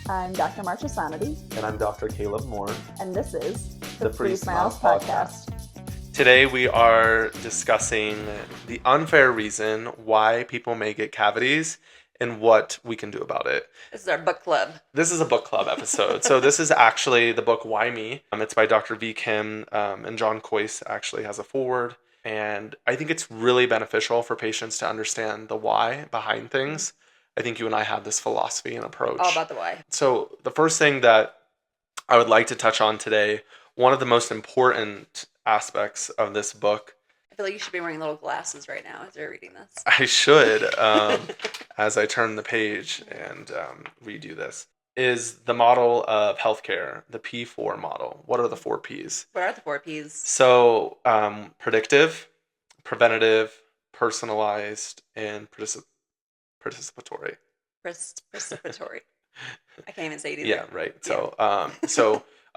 I'm Dr. Marcia Sonity, And I'm Dr. Caleb Moore. and this is The Free Smiles Podcast. Podcast. Today we are discussing the unfair reason why people may get cavities and what we can do about it. This is our book club. This is a book club episode. So this is actually the book Why Me? It's by Dr. V. Kim, and John Coyce actually has a foreword. And I think it's really beneficial for patients to understand the why behind things. I think you and I have this philosophy and approach. All about the why. So the first thing that I would like to touch on today, one of the most important aspects of this book, I feel like you should be wearing little glasses right now as you're reading this. I should, as I turn the page and read you this, is the model of healthcare, the P4 model. What are the 4 Ps? What are the 4 Ps? So predictive, preventative, personalized, and participatory. Participatory. I can't even say it either. Yeah, right. So,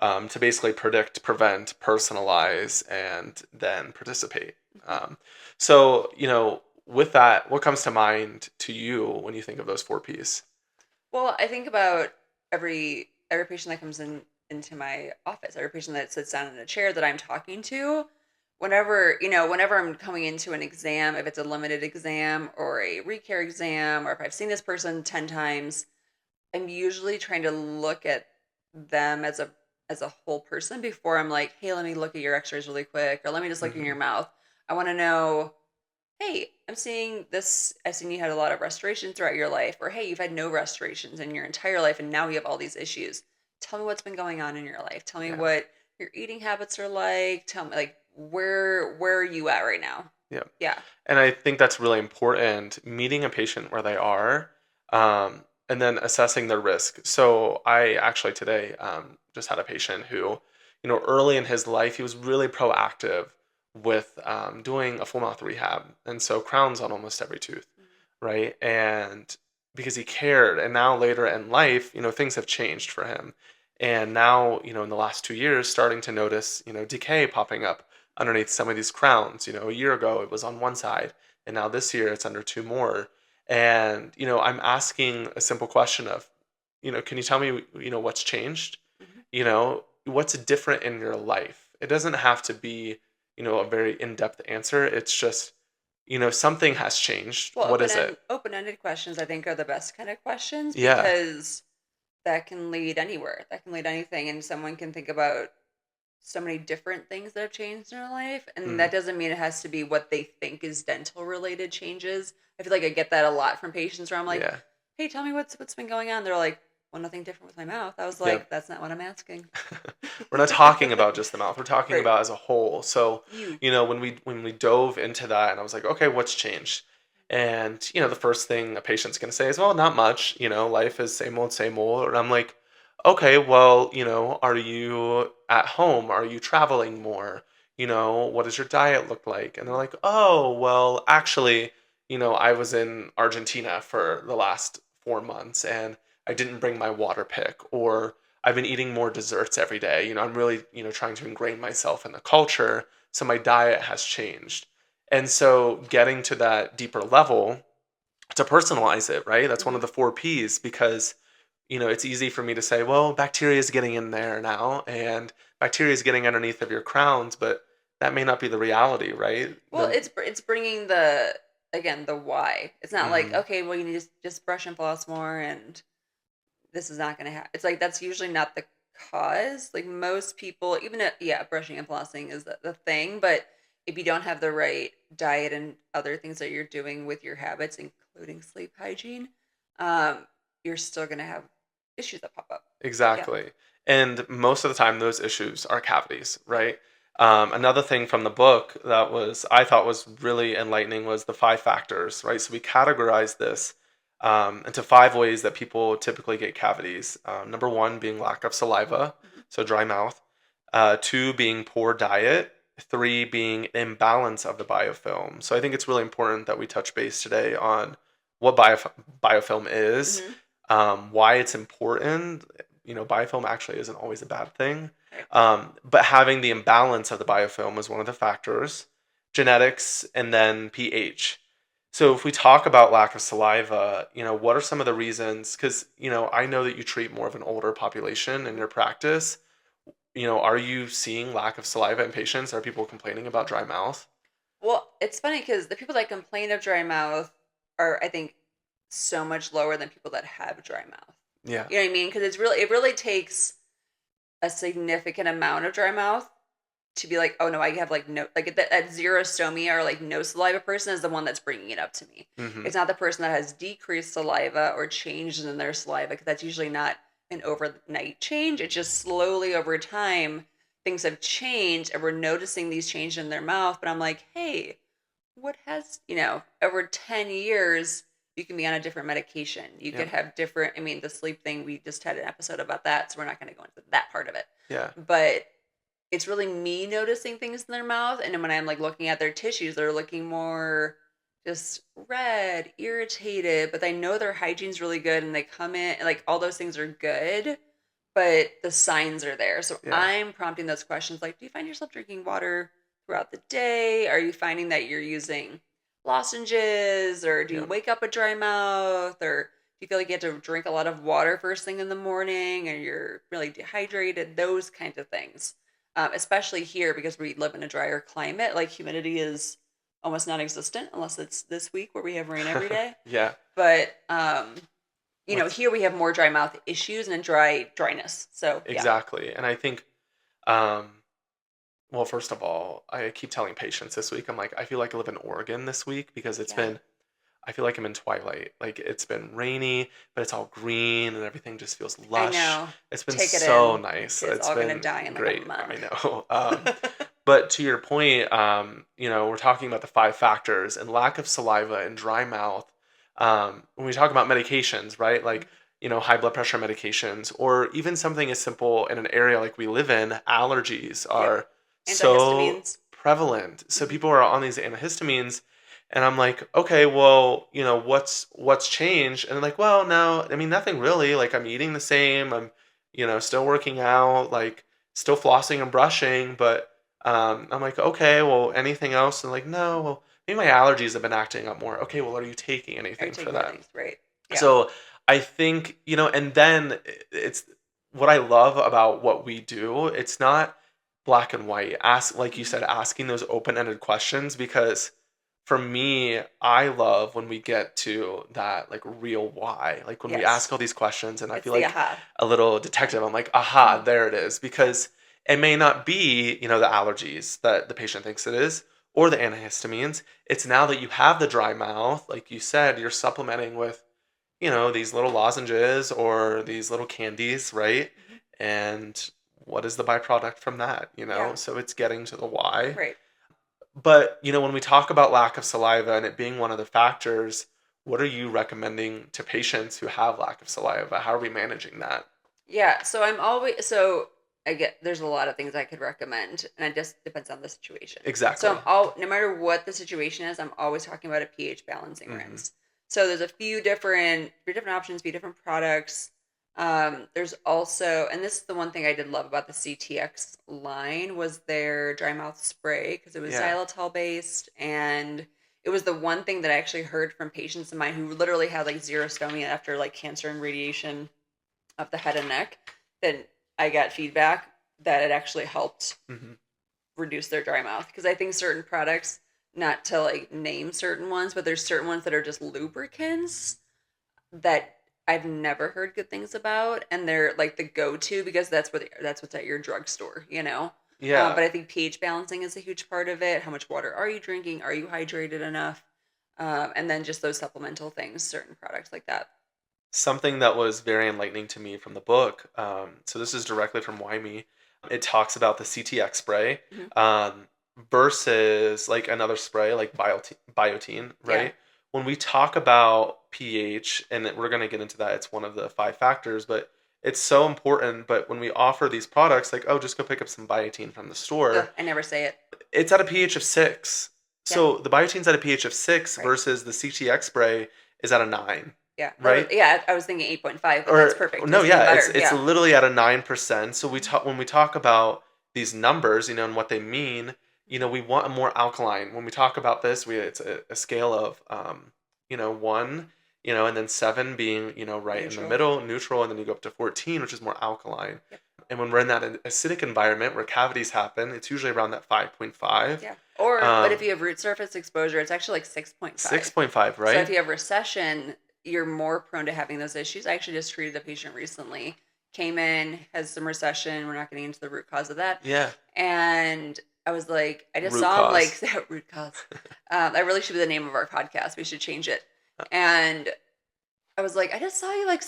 to basically predict, prevent, personalize, and then participate. With that, what comes to mind to you when you think of those 4 Ps? Well, I think about every patient that comes into my office, every patient that sits down in a chair that I'm talking to. Whenever I'm coming into an exam, if it's a limited exam or a recare exam, or if I've seen this person 10 times, I'm usually trying to look at them as a whole person before I'm like, hey, let me look at your x-rays really quick, or let me just look in your mouth. I want to know, hey, I've seen you had a lot of restorations throughout your life, or hey, you've had no restorations in your entire life and now you have all these issues. Tell me what's been going on in your life. Tell me what your eating habits are like. Tell me, like, where are you at right now? Yeah. Yeah. And I think that's really important, meeting a patient where they are, and then assessing their risk. So I actually today just had a patient who, early in his life, he was really proactive with doing a full mouth rehab. And so crowns on almost every tooth, right? And because he cared, and now later in life, things have changed for him. And now, in the last 2 years, starting to notice, decay popping up underneath some of these crowns. A year ago it was on one side, and now this year it's under 2 more. And, I'm asking a simple question of, can you tell me, what's changed? What's different in your life? It doesn't have to be, a very in-depth answer. It's just, something has changed. Well, what is it? Open-ended questions, I think, are the best kind of questions, Yeah. because that can lead anywhere. That can lead anything, and someone can think about so many different things that have changed in their life, and that doesn't mean it has to be what they think is dental related changes. I feel like I get that a lot from patients where I'm like, hey, tell me what's been going on. They're like, well, nothing different with my mouth. I was like, that's not what I'm asking. We're not talking about just the mouth. We're talking Right. about as a whole. So, when we dove into that, and I was like, okay, what's changed? And, the first thing a patient's going to say is, well, not much. Life is same old, same old. And I'm like, okay, well, are you at home? Are you traveling more? What does your diet look like? And they're like, oh, well, actually, I was in Argentina for the last 4 months and I didn't bring my water pick, or I've been eating more desserts every day. I'm really, trying to ingrain myself in the culture. So my diet has changed. And so getting to that deeper level to personalize it, right? That's one of the 4 Ps, because it's easy for me to say, well, bacteria is getting in there now, and bacteria is getting underneath of your crowns, but that may not be the reality, right? Well, it's bringing the why. It's not like, okay, well, you need to just brush and floss more, and this is not going to happen. It's like, that's usually not the cause. Like, most people, even brushing and flossing is the thing, but if you don't have the right diet and other things that you're doing with your habits, including sleep hygiene, you're still going to have issues that pop up. Exactly. Yeah. And most of the time those issues are cavities, right? Another thing from the book that I thought was really enlightening was the 5 factors, right? So we categorized this into 5 ways that people typically get cavities. Number 1 being lack of saliva, so dry mouth. 2 being poor diet. 3 being imbalance of the biofilm. So I think it's really important that we touch base today on what biofilm is, why it's important. Biofilm actually isn't always a bad thing. But having the imbalance of the biofilm is one of the factors. Genetics, and then pH. So if we talk about lack of saliva, what are some of the reasons? Because, I know that you treat more of an older population in your practice. Are you seeing lack of saliva in patients? Are people complaining about dry mouth? Well, it's funny because the people that complain of dry mouth are, I think, so much lower than people that have dry mouth. Yeah. You know what I mean? Because it really takes a significant amount of dry mouth to be like, oh no, I have like no, like that xerostomia or like no saliva person is the one that's bringing it up to me. Hmm. It's not the person that has decreased saliva or changes in their saliva, because that's usually not an overnight change. It's just slowly over time things have changed and we're noticing these changes in their mouth. But I'm like, hey, what has, over 10 years, you can be on a different medication. You Yeah. could have different, I mean, the sleep thing, we just had an episode about that, so we're not going to go into that part of it. Yeah. But it's really me noticing things in their mouth. And then when I'm like looking at their tissues, they're looking more just red, irritated, but I know their hygiene's really good and they come in, like all those things are good, but the signs are there. So Yeah. I'm prompting those questions like, do you find yourself drinking water throughout the day? Are you finding that you're using lozenges, or do you Yeah. wake up with dry mouth, or do you feel like you have to drink a lot of water first thing in the morning, or you're really dehydrated? Those kinds of things. Especially here because we live in a drier climate, like humidity is almost non-existent unless it's this week where we have rain every day. Yeah. But What's- here we have more dry mouth issues and dryness. So yeah. Exactly. And I think, well, first of all, I keep telling patients this week, I'm like, I feel like I live in Oregon this week because it's Yeah. been, I feel like I'm in twilight. Like it's been rainy, but it's all green and everything just feels lush. I know. It's been Take it so in. nice. It's all been gonna die in like great. a month. I know. But to your point, we're talking about the 5 factors, and lack of saliva and dry mouth. When we talk about medications, right? Like, high blood pressure medications, or even something as simple in an area like we live in, allergies are so Antihistamines. prevalent. So Mhm. people are on these antihistamines, and I'm like, okay, well, what's changed? And they're like, well, no, I mean, nothing really. Like, I'm eating the same. I'm, still working out, like, still flossing and brushing, but I'm like, okay, well, anything else? And like, no, well, maybe my allergies have been acting up more. Okay, well, are you taking Are you anything for taking more that? things? Right. Yeah. So I think, and then it's what I love about what we do. It's not black and white. Like you said, asking those open-ended questions, because for me, I love when we get to that like real why. Like when we Yes. ask all these questions and I It's feel the like aha. a little detective. I'm like, aha, Mhm. there it is. Because it may not be, the allergies that the patient thinks it is, or the antihistamines. It's now that you have the dry mouth, like you said, you're supplementing with, these little lozenges or these little candies, right? Mhm. And what is the byproduct from that, Yeah. So it's getting to the why. Right. But, when we talk about lack of saliva and it being one of the factors, what are you recommending to patients who have lack of saliva? How are we managing that? Yeah, so I get there's a lot of things I could recommend, and it just depends on the situation. Exactly. So no matter what the situation is, I'm always talking about a pH balancing Mhm. rinse. So there's a few different options, few different products. There's also, and this is the one thing I did love about the CTX line, was their dry mouth spray, because it was Yeah. xylitol based, and it was the one thing that I actually heard from patients of mine who literally had like xerostomia after like cancer and radiation of the head and neck. Then I got feedback that it actually helped Mhm. reduce their dry mouth, because I think certain products, not to like name certain ones, but there's certain ones that are just lubricants that I've never heard good things about, and they're like the go-to because that's what's at your drugstore. Yeah. But I think pH balancing is a huge part of it. How much water are you drinking? Are you hydrated enough? And then just those supplemental things, certain products like that. Something that was very enlightening to me from the book. So this is directly from Wyme. It talks about the CTX spray Mhm. versus like another spray like biotine, right? Yeah. When we talk about pH, and we're going to get into that, it's one of the 5 factors, but it's so important. But when we offer these products, like, oh, just go pick up some biotine from the store, Ugh, I never say it. it's at a pH of 6. So the biotine's at a pH of 6 Right. versus the CTX spray is at a 9. Yeah. Right? Yeah, I was thinking 8.5, but Or that's perfect. no, It's even yeah, better. it's Yeah. literally at a 9%. So Mhm. when we talk about these numbers, and what they mean, we want a more alkaline. When we talk about this, it's a scale of 1, and then 7 being, right in the Neutral. middle, neutral, and then you go up to 14, which is more alkaline. Yep. And when we're in that acidic environment where cavities happen, it's usually around that 5.5. Yeah. But if you have root surface exposure, it's actually like 6.5. 6.5, right? So if you have recession, you're more prone to having those issues. I actually just treated a patient recently. Came in, has some recession. We're not getting into the root cause of that. Yeah. And I was like, I just Root saw him cause. like, root cause. That really should be the name of our podcast. We should change it. And I was like, I just saw you like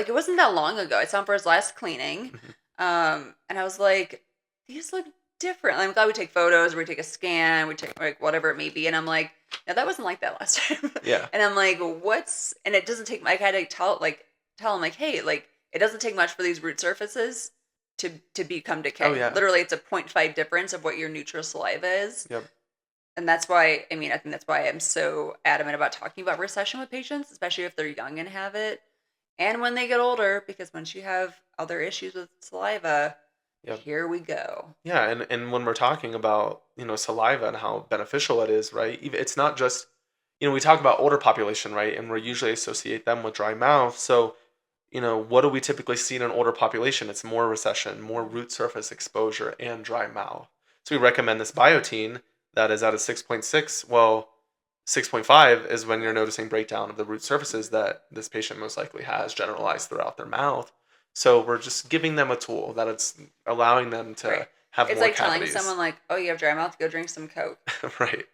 it wasn't that long ago. I saw him for his last cleaning. And I was like, these look different. I'm glad we take photos, we take a scan, we take like whatever it may be. And I'm like, no, that wasn't like that last time. Yeah. And I'm like, and it doesn't take, like, I had to tell him like, hey, like, it doesn't take much for these root surfaces to become decay. Oh, yeah. Literally, it's a 0.5 difference of what your neutral saliva is. Yep. And that's why, I think that's why I'm so adamant about talking about recession with patients, especially if they're young and have it. And when they get older, because once you have other issues with saliva, Yep. Here we go. Yeah, and when we're talking about, saliva and how beneficial it is, right? It's not just, we talk about older population, right? And we usually associate them with dry mouth. So, what do we typically see in an older population? It's more recession, more root surface exposure, and dry mouth. So we recommend this biotin that is at a 6.6. Well, 6.5 is when you're noticing breakdown of the root surfaces that this patient most likely has generalized throughout their mouth. So we're just giving them a tool that it's allowing them to Right. have It's more like cavities. telling someone like, oh, you have dry mouth, go drink some Coke. Right.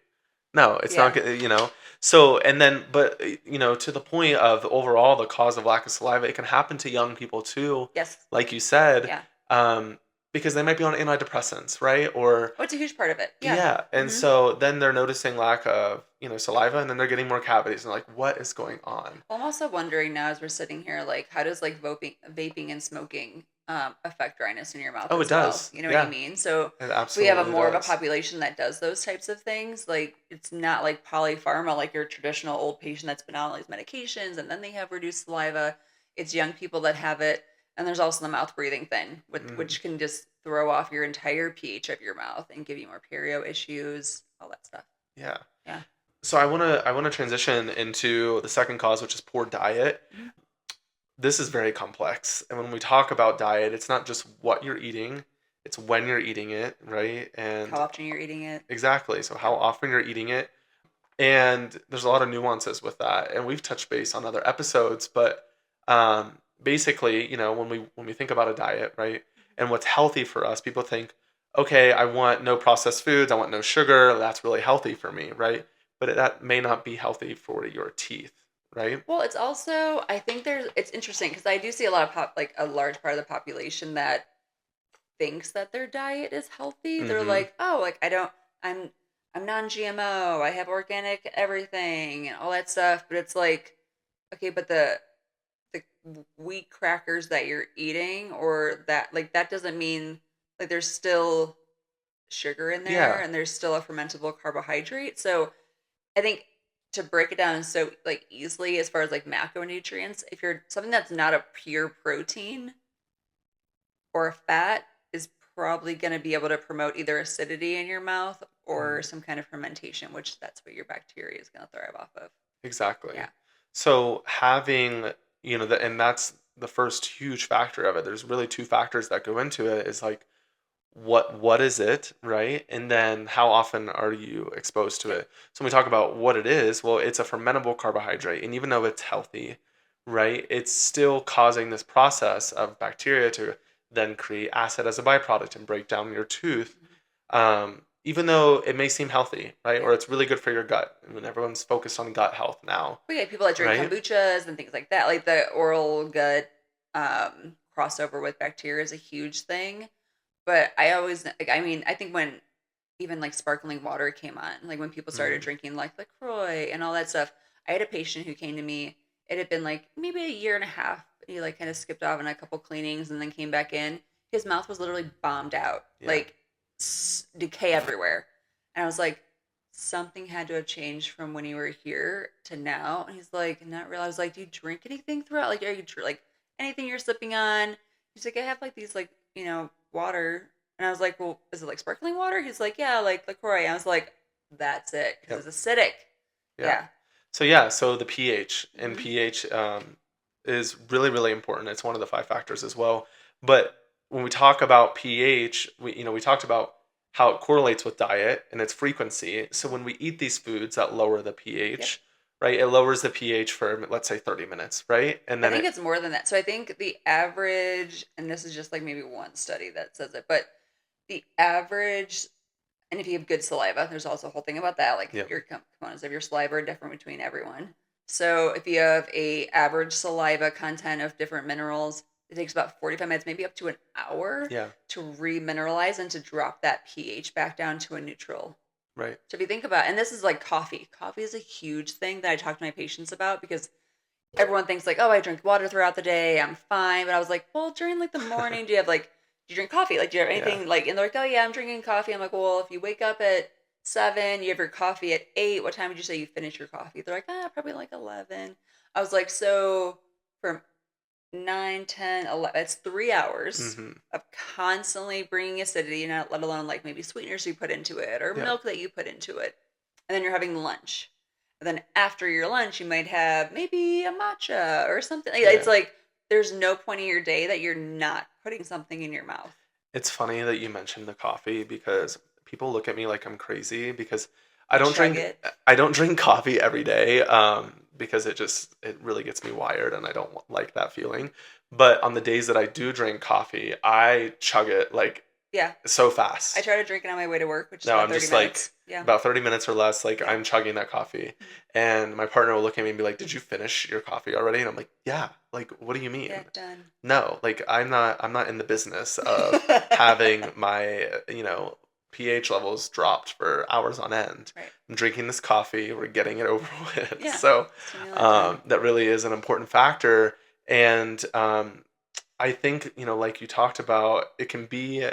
No, it's Yeah. not good, So, and then, but, to the point of overall the cause of lack of saliva, it can happen to young people too. Yes. Like you said. Yeah. Because they might be on antidepressants, right? Or Oh, it's a huge part of it. Yeah. and so then they're noticing lack of, saliva, and then they're getting more cavities, and like, what is going on? Well, I'm also wondering now as we're sitting here, like, how does like vaping and smoking affect dryness in your mouth? Oh, as it does. Well? You know what I mean? So It we absolutely have more of a does. population that does those types of things. Like, it's not like polypharma, like your traditional old patient that's been on all these medications and then they have reduced saliva. It's young people that have it. And there's also the mouth breathing thing, which can just throw off your entire pH of your mouth and give you more perio issues, all that stuff. Yeah. Yeah. So I wanna transition into the second cause, which is poor diet. Mm-hmm. This is very complex, and when we talk about diet, it's not just what you're eating; it's when you're eating it, right? And How often you're eating it. exactly. So how often you're eating it, and there's a lot of nuances with that, and we've touched base on other episodes, but basically, when we think about a diet, right, and what's healthy for us, people think, okay, I want no processed foods, I want no sugar, that's really healthy for me, right? But that may not be healthy for your teeth, right? Well, it's also, I think it's interesting because I do see a lot of like a large part of the population that thinks that their diet is healthy. They're Mhm. like, oh, like I'm non-GMO, I have organic everything and all that stuff. But it's like, okay, but the wheat crackers that you're eating or that, like, that doesn't mean, like, there's still sugar in there Yeah. and there's still a fermentable carbohydrate. So I think to break it down so like easily as far as like macronutrients, if you're something that's not a pure protein or a fat is probably going to be able to promote either acidity in your mouth or some kind of fermentation, which that's what your bacteria is going to thrive off of. Exactly. Yeah. So having, and that's the first huge factor of it. There's really two factors that go into it is like, what is it, right? And then how often are you exposed to it? So when we talk about what it is, well, it's a fermentable carbohydrate. And even though it's healthy, right, it's still causing this process of bacteria to then create acid as a byproduct and break down your tooth. Even though it may seem healthy, right? Or it's really good for your gut. I mean, everyone's focused on gut health now. But yeah, people that drink Right? kombuchas and things like that, like the oral gut crossover with bacteria is a huge thing. But I always, like, I think when even like sparkling water came on, like when people started drinking like LaCroix and all that stuff, I had a patient who came to me. It had been like maybe a year and a half. He like kind of skipped off on a couple cleanings and then came back in. His mouth was literally bombed out, Yeah. like decay everywhere. And I was like, something had to have changed from when you were here to now. And he's like, not really. I was like, do you drink anything throughout? Like, are you like anything you're sipping on? He's like, I have like these like, water. And I was like, well, is it like sparkling water? He's like, yeah, like LaCroix. I was like, that's it, because Yep. it's acidic. Yeah. Yeah. So the pH and Mhm. pH is really, really important. It's one of the 5 factors as well. But when we talk about pH, we talked about how it correlates with diet and its frequency. So when we eat these foods that lower the Yep. pH, right, it lowers the pH for, let's say, 30 minutes, right? And I then think it's more than that. So I think the average, and this is just like maybe one study that says it, but the average, and if you have good saliva, there's also a whole thing about that. Like yeah, your components of your saliva are different between everyone. So if you have a average saliva content of different minerals, it takes about 45 minutes, maybe up to an hour yeah, to remineralize and to drop that pH back down to a neutral. right. So if you think about, and this is like coffee. Coffee is a huge thing that I talk to my patients about because everyone thinks like, oh, I drink water throughout the day, I'm fine. But I was like, well, during like the morning, do you have like, do you drink coffee? Like, do you have Yeah. anything like? And they're like, oh yeah, I'm drinking coffee. I'm like, well, if you wake up at 7, you have your coffee at 8. What time would you say you finish your coffee? They're like, probably like 11. I was like, so from 9, 10, 11, it's 3 hours hmm of constantly bringing acidity, not let alone like maybe sweeteners you put into it or Yeah. milk that you put into it. And then you're having lunch. And then after your lunch, you might have maybe a matcha or something. It's Yeah. like there's no point in your day that you're not putting something in your mouth. It's funny that you mentioned the coffee because people look at me like I'm crazy because I don't Chug drink it. I don't drink coffee every day because it really gets me wired and I don't like that feeling. But on the days that I do drink coffee, I chug it like Yeah. so fast. I try to drink it on my way to work, which is No, about I'm 30 just minutes. like Yeah. about 30 minutes or less, like Yeah. I'm chugging that coffee. And my partner will look at me and be like, "Did you finish your coffee already?" And I'm like, "Yeah." Like, "What do you mean?" Yeah, done. No, like I'm not in the business of having my, pH levels dropped for hours on end. Right. I'm drinking this coffee, we're getting it over with. Yeah. So, Stimulant done. that really is an important factor. And I think, like you talked about, it can be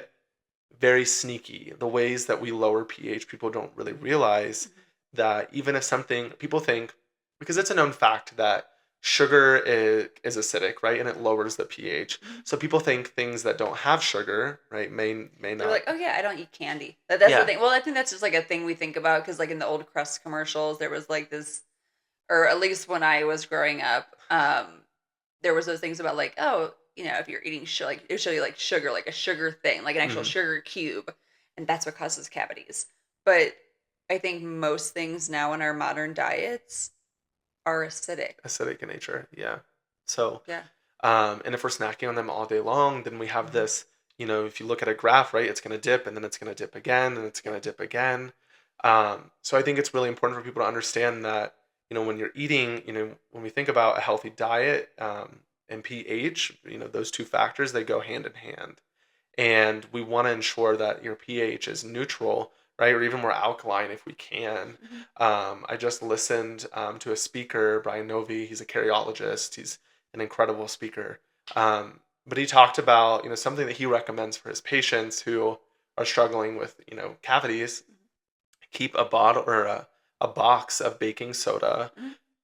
very sneaky. The ways that we lower pH, people don't really realize that even if something, people think, because it's a known fact that sugar is acidic, right? And it lowers the pH. Mhm. So people think things that don't have sugar, right, may They're not. like, oh yeah, I don't eat candy. That's the Yeah. thing. Well, I think that's just like a thing we think about because, like in the old Crust commercials, there was like this, or at least when I was growing up, there was those things about like, oh, if you're eating like it show you like sugar, like a sugar thing, like an actual Mhm. sugar cube, and that's what causes cavities. But I think most things now in our modern diets are acidic. Acidic in nature. Yeah. So, Yeah. and if we're snacking on them all day long, then we have this, if you look at a graph, right, it's going to dip and then it's going to dip again and it's going to dip again. So I think it's really important for people to understand that, when you're eating, when we think about a healthy diet and pH, those two factors, they go hand in hand. And we want to ensure that your pH is neutral, right, or even more alkaline if we can. Mhm. I just listened to a speaker, Brian Novi. He's a cardiologist. He's an incredible speaker. But he talked about something that he recommends for his patients who are struggling with cavities. Keep a bottle or a box of baking soda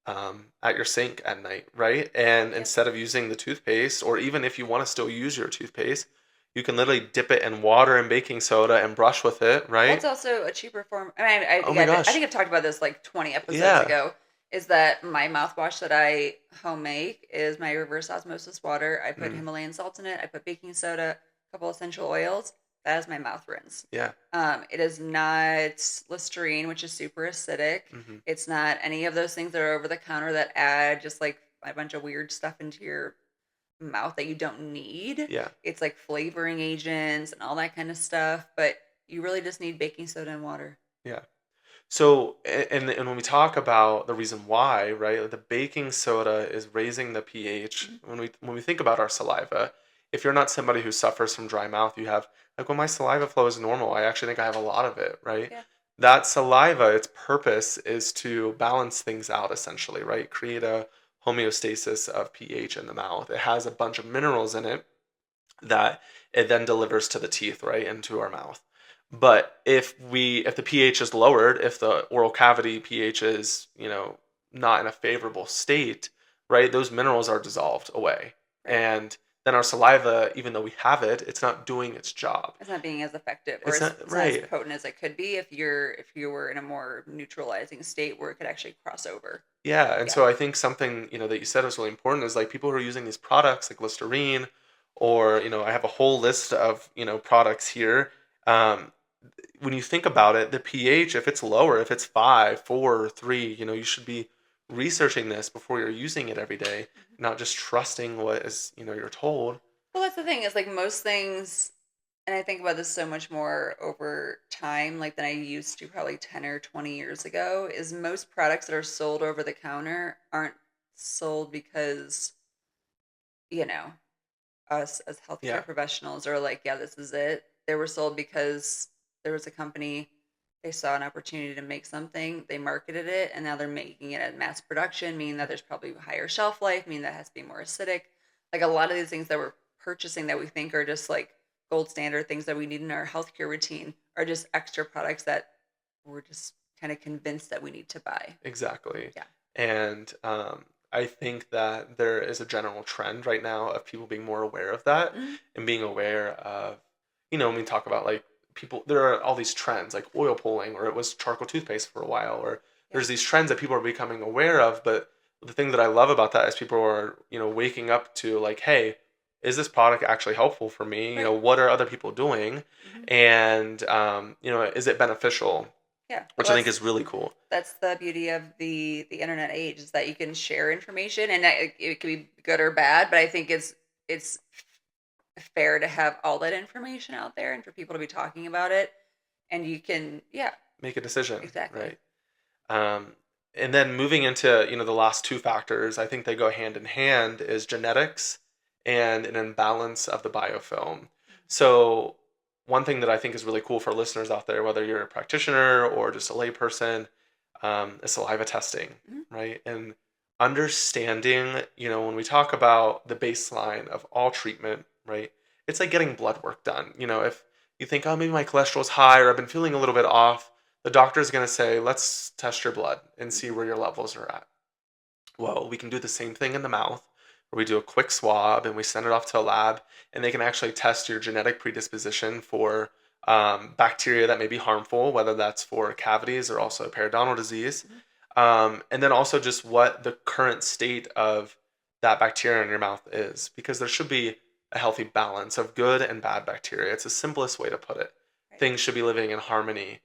Mhm. at your sink at night, right? And Yep. instead of using the toothpaste, or even if you want to still use your toothpaste, you can literally dip it in water and baking soda and brush with it, Well, right? it's also a cheaper form. I mean, I Oh think my I gosh. think I've talked about this like 20 episodes Yeah. ago. Is that my mouthwash that I home make is my reverse osmosis water. I put Mm, Himalayan salt in it. I put baking soda, a couple essential oils. That is my mouth rinse. yeah. It is not Listerine, which is super acidic. hmm It's not any of those things that are over the counter that add just like a bunch of weird stuff into your mouth that you don't need. Yeah. It's like flavoring agents and all that kind of stuff, but you really just need baking soda and water. Yeah. So, and when we talk about the reason why, right, like the baking soda is raising the pH. Mhm. When we think about our saliva, if you're not somebody who suffers from dry mouth, you have like when my saliva flow is normal, I actually think I have a lot of it, right? Yeah. That saliva, its purpose is to balance things out essentially, right? Create a homeostasis of pH in the mouth. It has a bunch of minerals in it that it then delivers to the teeth, right, into our mouth. But if the pH is lowered, if the oral cavity pH is, not in a favorable state, right, those minerals are dissolved away. Right. And then our saliva, even though we have it, it's not doing its job. It's not being as effective or It's not it's not right. as potent as it could be if you were in a more neutralizing state where it could actually cross over. Yeah, and Yeah. so I think something, that you said was really important is like people who are using these products like Listerine, or I have a whole list of products here. Um, when you think about it, the pH, if it's lower, if it's 5, 4, 3, you should be researching this before you're using it every day, not just trusting what is you're told. Well, that's the thing is like most things, and I think about this so much more over time, like than I used to probably 10 or 20 years ago, is most products that are sold over the counter aren't sold because, you know, us as Yeah, healthcare professionals are like, yeah, this is it. They were sold because there was a company, they saw an opportunity to make something, they marketed it, and now they're making it at mass production, meaning that there's probably higher shelf life, meaning that it has to be more acidic. Like a lot of these things that we're purchasing that we think are just like gold standard things that we need in our healthcare routine are just extra products that we're just kind of convinced that we need to buy. exactly. Yeah. And I think that there is a general trend right now of people being more aware of that, Mhm. and being aware of, when we talk about like people, there are all these trends like oil pulling, or it was charcoal toothpaste for a while, or Yeah. there's these trends that people are becoming aware of. But the thing that I love about that is people are, waking up to like, hey, is this product actually helpful for me? Right. What are other people doing? Mhm. And, is it beneficial? Yeah. Which I Well, think is really cool. that's the beauty of the internet age is that you can share information and it can be good or bad, but I think it's fair to have all that information out there and for people to be talking about it and you can Make a decision, exactly. right? Um, and then moving into, the last two factors, I think they go hand in hand, is genetics and an imbalance of the biofilm. So one thing that I think is really cool for listeners out there, whether you're a practitioner or just a layperson, is saliva testing, Mhm. right? And understanding, when we talk about the baseline of all treatment, right? It's like getting blood work done. If you think, oh, maybe my cholesterol's high, or I've been feeling a little bit off, the doctor's going to say, let's test your blood and see where your levels are at. Well, we can do the same thing in the mouth, where we do a quick swab and we send it off to a lab, and they can actually test your genetic predisposition for bacteria that may be harmful, whether that's for cavities or also periodontal disease. Mhm. And then also just what the current state of that bacteria in your mouth is, because there should be a healthy balance of good and bad bacteria. It's the simplest way to put it. Right. Things should be living in harmony.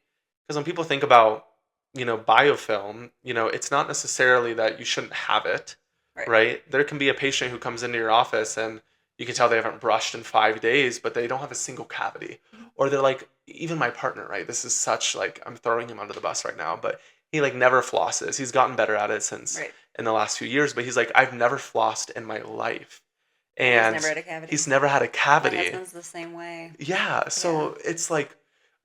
Because when people think about, biofilm, it's not necessarily that you shouldn't have it, Right. right? There can be a patient who comes into your office and you can tell they haven't brushed in 5 days, but they don't have a single cavity. Mhm. Or they're like, even my partner, right? This is such like, I'm throwing him under the bus right now, but he like never flosses. He's gotten better at it since Right. in the last few years, but he's like, I've never flossed in my life. And he's And never had a cavity. he's never had a My cavity. husband's the same way. Yeah. So it's like,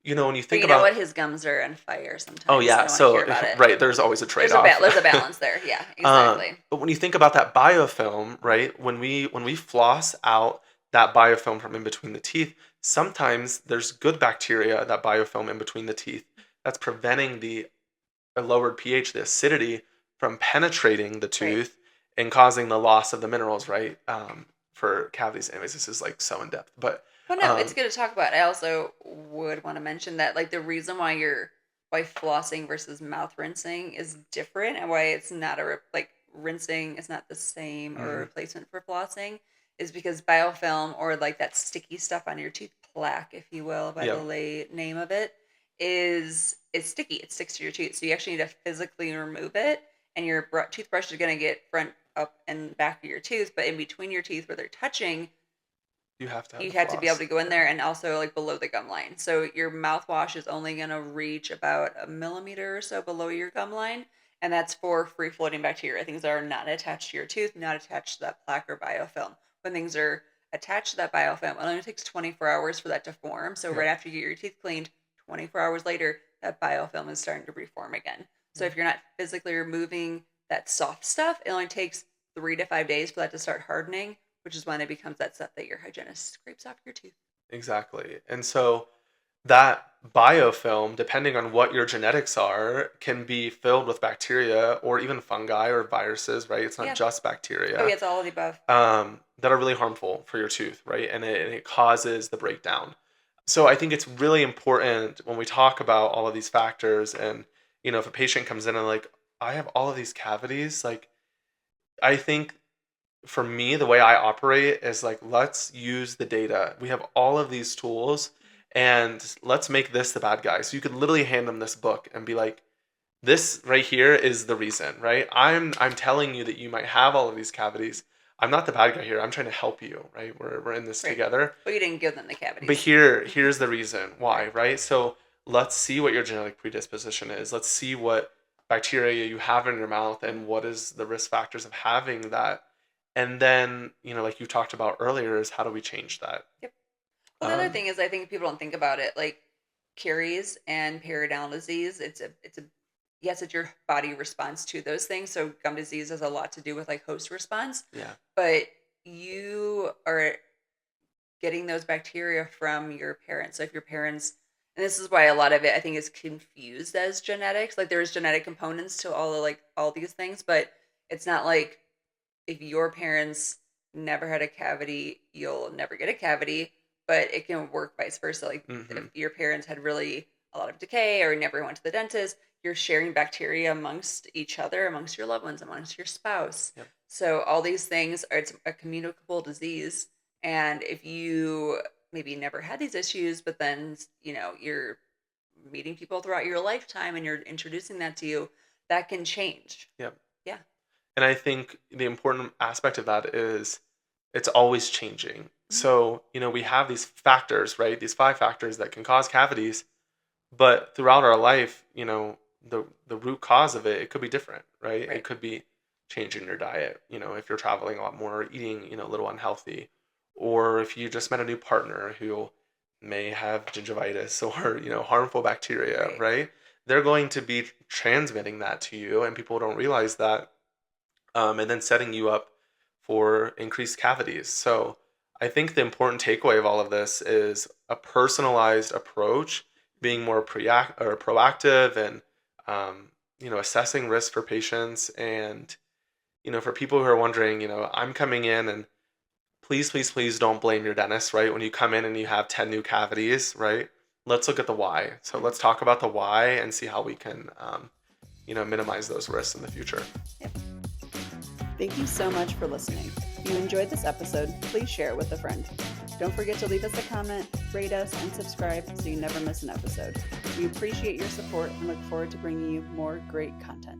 when you But think you know about what? His gums are on fire sometimes. Oh I yeah, don't want to so hear about it. right, there's always a There's trade-off. there's a balance there. Yeah, exactly. But when you think about that biofilm, right? When we floss out that biofilm from in between the teeth, sometimes there's good bacteria, that biofilm in between the teeth, that's preventing the lowered pH, the acidity, from penetrating the Right. tooth and causing the loss of the minerals, right? For cavities. Anyways, this is like so in depth, but Well, no, it's good to talk about. I also would want to mention that, like, the reason why flossing versus mouth rinsing is different and why it's not like rinsing is not the same or a mhm, replacement for flossing is because biofilm or like that sticky stuff on your tooth plaque, if you will, by the yeah, lay name of it, is it's sticky. It sticks to your tooth, so you actually need to physically remove it, and your toothbrush is going to get front up and back of your tooth, but in between your teeth where they're touching you have to have you the had to be able floss. to go in there and also like below the gum line. So your mouthwash is only going to reach about a millimeter or so below your gum line. And that's for free floating bacteria. Things that are not attached to your tooth, not attached to that plaque or biofilm. When things are attached to that biofilm, it only takes 24 hours for that to form. So Yeah. right after you get your teeth cleaned, 24 hours later, that biofilm is starting to reform again. So if you're not physically removing that soft stuff, it only takes 3 to 5 days for that to start hardening, which is when it becomes that stuff that your hygienist scrapes off your tooth. Exactly. And so that biofilm, depending on what your genetics are, can be filled with bacteria or even fungi or viruses, right? It's not Yeah. just Oh, bacteria, yeah, it's all of the above. that are really harmful for your tooth, right? And it causes the breakdown. So I think it's really important when we talk about all of these factors, and if a patient comes in and like, I have all of these cavities, like, I think for me, the way I operate is like, let's use the data. We have all of these tools, and let's make this the bad guy. So you could literally hand them this book and be like, this right here is the reason, right? I'm telling you that you might have all of these cavities. I'm not the bad guy here. I'm trying to help you, right? We're in this Right. together. But you didn't give them the But cavities. here's the reason why, right? So let's see what your genetic predisposition is. Let's see what bacteria you have in your mouth and what is the risk factors of having that. And then, like you talked about earlier, is how do we change that? Yep. Well, the other thing is, I think people don't think about it, like caries and periodontal disease. It's a yes, it's your body response to those things. So gum disease has a lot to do with like host response, Yeah. but you are getting those bacteria from your parents. So if your parents, and this is why a lot of it I think is confused as genetics. Like there's genetic components to all these things, but it's not like if your parents never had a cavity, you'll never get a cavity. But it can work vice versa. Like Mm-hmm. if your parents had really a lot of decay or never went to the dentist, you're sharing bacteria amongst each other, amongst your loved ones, amongst your spouse. Yep. So all these things it's a communicable disease. And if you maybe never had these issues, but then you're meeting people throughout your lifetime and you're introducing that to you, that can change. Yep. Yeah. And I think the important aspect of that is it's always changing. Mm-hmm. So, we have these factors, right? These 5 factors that can cause cavities, but throughout our life, the root cause of it could be different, right? Right. It could be changing your diet, if you're traveling a lot more, eating, a little unhealthy, or if you just met a new partner who may have gingivitis or, harmful bacteria, right? They're going to be transmitting that to you, and people don't realize that, and then setting you up for increased cavities. So I think the important takeaway of all of this is a personalized approach, being more proactive, and assessing risk for patients. And for people who are wondering, I'm coming in, and please, please, please don't blame your dentist, right? When you come in and you have 10 new cavities, right? Let's look at the why. So let's talk about the why and see how we can minimize those risks in the future. Yep. Thank you so much for listening. If you enjoyed this episode, please share it with a friend. Don't forget to leave us a comment, rate us, and subscribe so you never miss an episode. We appreciate your support and look forward to bringing you more great content.